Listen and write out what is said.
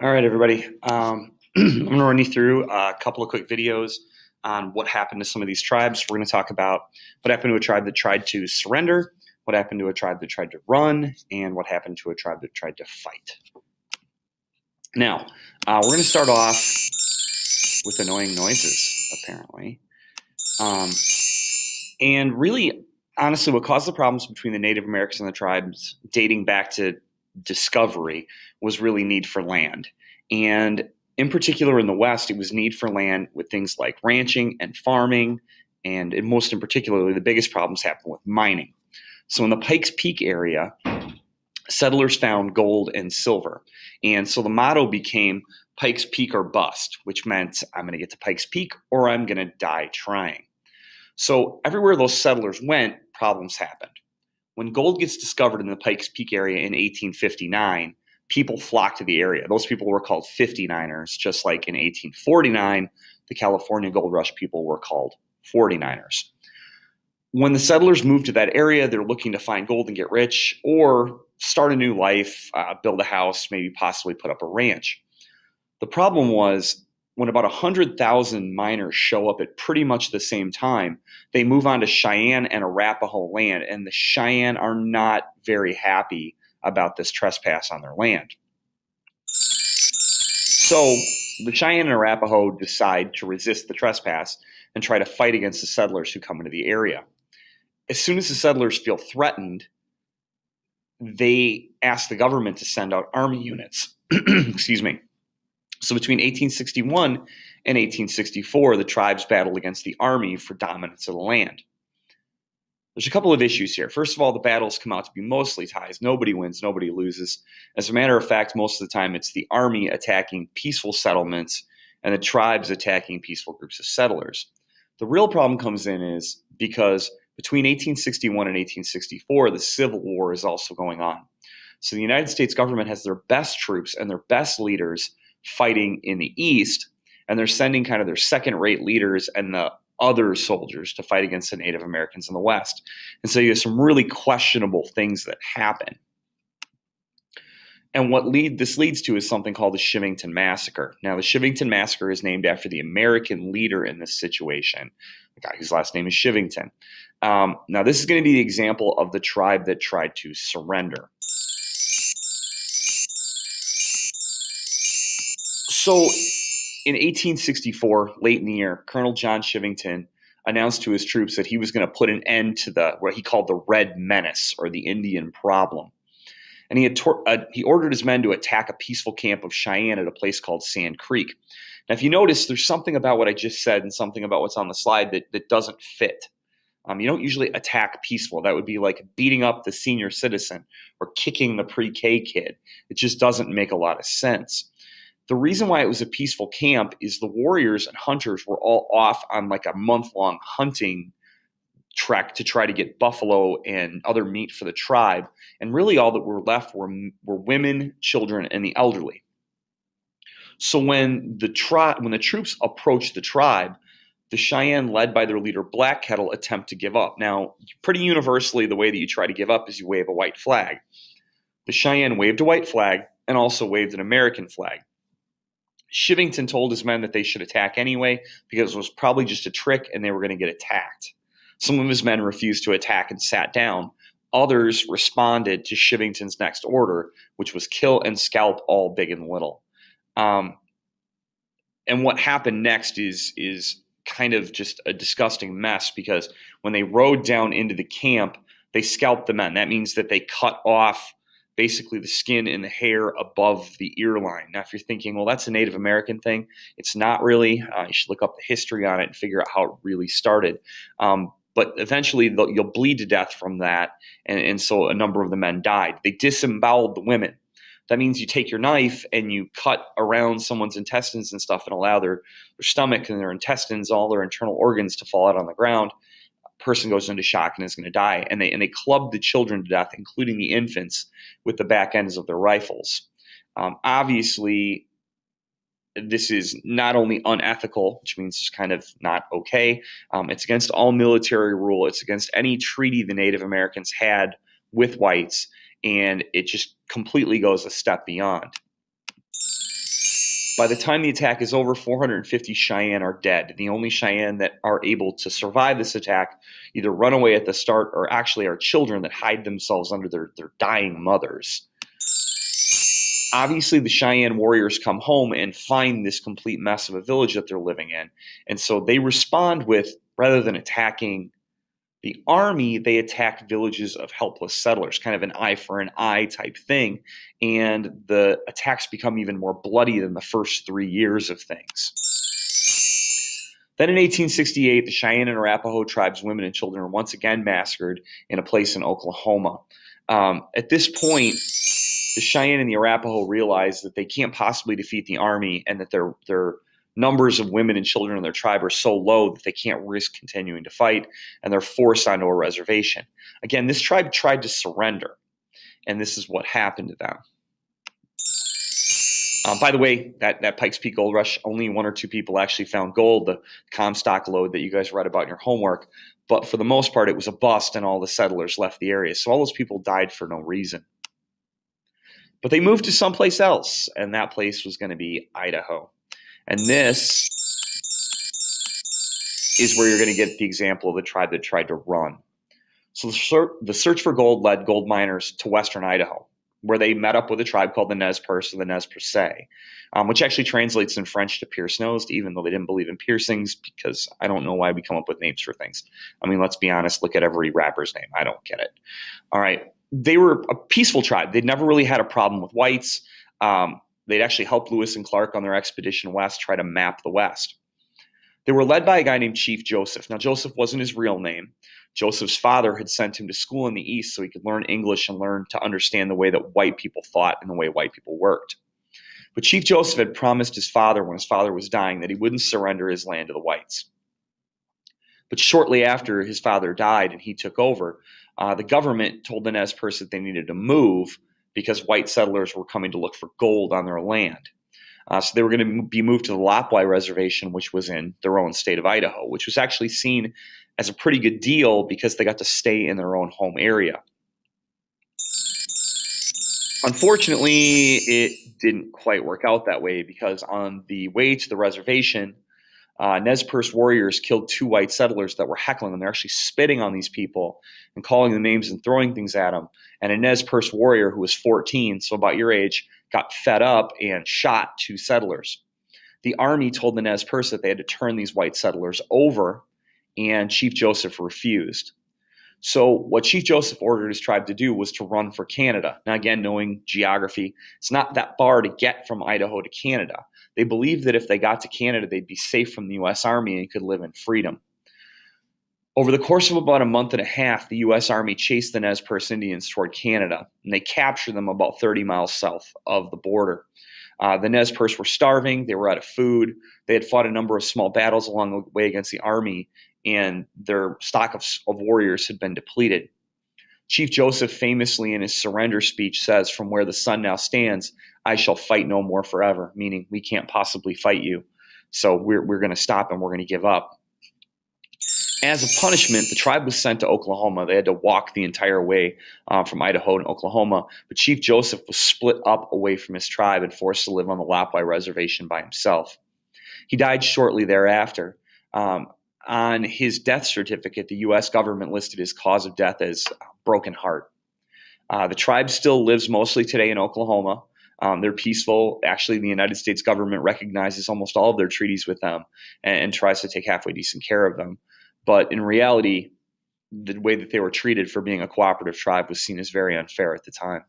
All right, everybody. I'm going to run you through a couple of quick videos on what happened to some of these tribes. We're going to talk about what happened to a tribe that tried to surrender, what happened to a tribe that tried to run, and what happened to a tribe that tried to fight. Now, we're going to start off with annoying noises, apparently. And really, honestly, what caused the problems between the Native Americans and the tribes dating back to discovery was really need for land. And in particular in the West, it was need for land with things like ranching and farming, and most in particularly, the biggest problems happened with mining. So in the Pikes Peak area, settlers found gold and silver. And so the motto became Pikes Peak or bust, which meant I'm going to get to Pikes Peak or I'm going to die trying. So everywhere those settlers went, problems happened. When gold gets discovered in the Pikes Peak area in 1859, people flocked to the area. Those people were called 59ers, just like in 1849, the California Gold Rush people were called 49ers. When the settlers moved to that area, they're looking to find gold and get rich or start a new life, build a house, maybe possibly put up a ranch. The problem was when about 100,000 miners show up at pretty much the same time, they move on to Cheyenne and Arapaho land, and the Cheyenne are not very happy about this trespass on their land. So the Cheyenne and Arapaho decide to resist the trespass and try to fight against the settlers who come into the area. As soon as the settlers feel threatened, they ask the government to send out army units. Excuse me. So between 1861 and 1864, the tribes battled against the army for dominance of the land. There's a couple of issues here. First of all, the battles come out to be mostly ties. Nobody wins, nobody loses. As a matter of fact, most of the time it's the army attacking peaceful settlements and the tribes attacking peaceful groups of settlers. The real problem comes in is because between 1861 and 1864, the Civil War is also going on. So the United States government has their best troops and their best leaders fighting in the East, and they're sending kind of their second-rate leaders and the other soldiers to fight against the Native Americans in the West. And so you have some really questionable things that happen. And what this leads to is something called the Chivington Massacre. Now, the Chivington Massacre is named after the American leader in this situation, the guy whose last name is Chivington. Now, this is going to be the example of the tribe that tried to surrender. So in 1864, late in the year, Colonel John Chivington announced to his troops that he was going to put an end to what he called the Red Menace, or the Indian problem. And he ordered his men to attack a peaceful camp of Cheyenne at a place called Sand Creek. Now, if you notice, there's something about what I just said and something about what's on the slide that doesn't fit. You don't usually attack peaceful. That would be like beating up the senior citizen or kicking the pre-K kid. It just doesn't make a lot of sense. The reason why it was a peaceful camp is the warriors and hunters were all off on like a month-long hunting trek to try to get buffalo and other meat for the tribe. And really all that were left were women, children, and the elderly. So when the troops approached the tribe, the Cheyenne, led by their leader Black Kettle, attempt to give up. Now, pretty universally, the way that you try to give up is you wave a white flag. The Cheyenne waved a white flag and also waved an American flag. Chivington told his men that they should attack anyway because it was probably just a trick and they were going to get attacked. Some of his men refused to attack and sat down. Others responded to Chivington's next order, which was kill and scalp all big and little. And what happened next is kind of just a disgusting mess, because when they rode down into the camp, they scalped the men. That means that they cut off basically the skin and the hair above the ear line. Now, if you're thinking, well, that's a Native American thing, it's not really. You should look up the history on it and figure out how it really started. But eventually, you'll bleed to death from that, and so a number of the men died. They disemboweled the women. That means you take your knife and you cut around someone's intestines and stuff and allow their stomach and their intestines, all their internal organs, to fall out on the ground. Person goes into shock and is going to die. And they clubbed the children to death, including the infants, with the back ends of their rifles. Obviously, this is not only unethical, which means it's kind of not okay. It's against all military rule. It's against any treaty the Native Americans had with whites, and it just completely goes a step beyond. By the time the attack is over, 450 Cheyenne are dead. The only Cheyenne that are able to survive this attack either run away at the start or actually are children that hide themselves under their dying mothers. Obviously, the Cheyenne warriors come home and find this complete mess of a village that they're living in. And so they respond with, rather than attacking the army, they attack villages of helpless settlers, kind of an eye for an eye type thing. And the attacks become even more bloody than the first 3 years of things. Then in 1868, the Cheyenne and Arapaho tribes, women and children, are once again massacred in a place in Oklahoma. At this point, the Cheyenne and the Arapaho realize that they can't possibly defeat the army and that their numbers of women and children in their tribe are so low that they can't risk continuing to fight, and they're forced onto a reservation. Again, this tribe tried to surrender, and this is what happened to them. By the way, that Pikes Peak Gold Rush, only 1 or 2 people actually found gold, the Comstock lode that you guys read about in your homework. But for the most part, it was a bust, and all the settlers left the area. So all those people died for no reason. But they moved to someplace else, and that place was going to be Idaho. And this is where you're going to get the example of the tribe that tried to run. So the search for gold led gold miners to western Idaho, where they met up with a tribe called the Nez Perce or the Nez Perce, which actually translates in French to pierce-nosed, even though they didn't believe in piercings, because I don't know why we come up with names for things. I mean, let's be honest, look at every rapper's name. I don't get it. All right. They were a peaceful tribe. They'd never really had a problem with whites. They'd actually helped Lewis and Clark on their expedition west try to map the West. They were led by a guy named Chief Joseph. Now, Joseph wasn't his real name. Joseph's father had sent him to school in the East so he could learn English and learn to understand the way that white people thought and the way white people worked. But Chief Joseph had promised his father when his father was dying that he wouldn't surrender his land to the whites. But shortly after his father died and he took over, the government told the Nez Perce that they needed to move because white settlers were coming to look for gold on their land. So they were going to be moved to the Lapwai Reservation, which was in their own state of Idaho, which was actually seen as a pretty good deal because they got to stay in their own home area. Unfortunately, it didn't quite work out that way because on the way to the reservation, Nez Perce warriors killed 2 white settlers that were heckling them. They're actually spitting on these people and calling them names and throwing things at them. And a Nez Perce warrior who was 14, so about your age, got fed up and shot 2 settlers. The army told the Nez Perce that they had to turn these white settlers over, and Chief Joseph refused. So what Chief Joseph ordered his tribe to do was to run for Canada. Now, again, knowing geography, it's not that far to get from Idaho to Canada. They believed that if they got to Canada, they'd be safe from the U.S. Army and could live in freedom. Over the course of about a month and a half, the U.S. Army chased the Nez Perce Indians toward Canada, and they captured them about 30 miles south of the border. The Nez Perce were starving. They were out of food. They had fought a number of small battles along the way against the army, and their stock of warriors had been depleted. Chief Joseph famously in his surrender speech says, "From where the sun now stands, I shall fight no more forever," meaning we can't possibly fight you. So we're going to stop and we're going to give up. As a punishment, the tribe was sent to Oklahoma. They had to walk the entire way from Idaho to Oklahoma. But Chief Joseph was split up away from his tribe and forced to live on the Lapwai Reservation by himself. He died shortly thereafter. On his death certificate, the U.S. government listed his cause of death as broken heart. The tribe still lives mostly today in Oklahoma. They're peaceful. Actually, the United States government recognizes almost all of their treaties with them and tries to take halfway decent care of them. But in reality, the way that they were treated for being a cooperative tribe was seen as very unfair at the time.